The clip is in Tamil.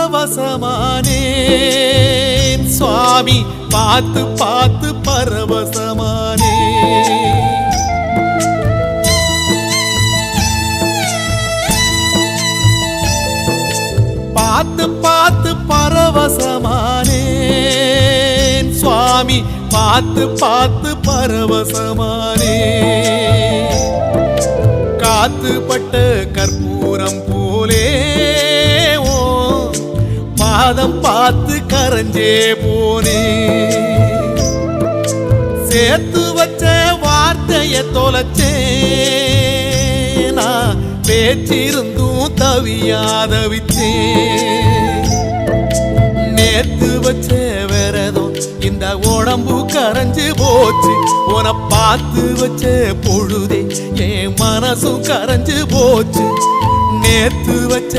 பரவசமானேன் சுவாமி பார்த்து பார்த்து பரவசமானேன் பார்த்து பார்த்து பரவசமானேன் சுவாமி பார்த்து பார்த்து பரவசமானேன் காத்துப்பட்ட கற்பூரம் போலே ஓ பாதம் பார்த்து கரைஞ்சே போனே சேர்த்து வச்ச வார்த்தைய தொலைச்சேன் நான் பேச்சிருந்தும் தவியாதவித்தேன் நேத்து வச்ச விரதம் இந்த உடம்பு கரைஞ்சு போச்சு உன பார்த்து வச்ச பொழுதே என் மனசும் கரைஞ்சு போச்சு நேத்து வச்ச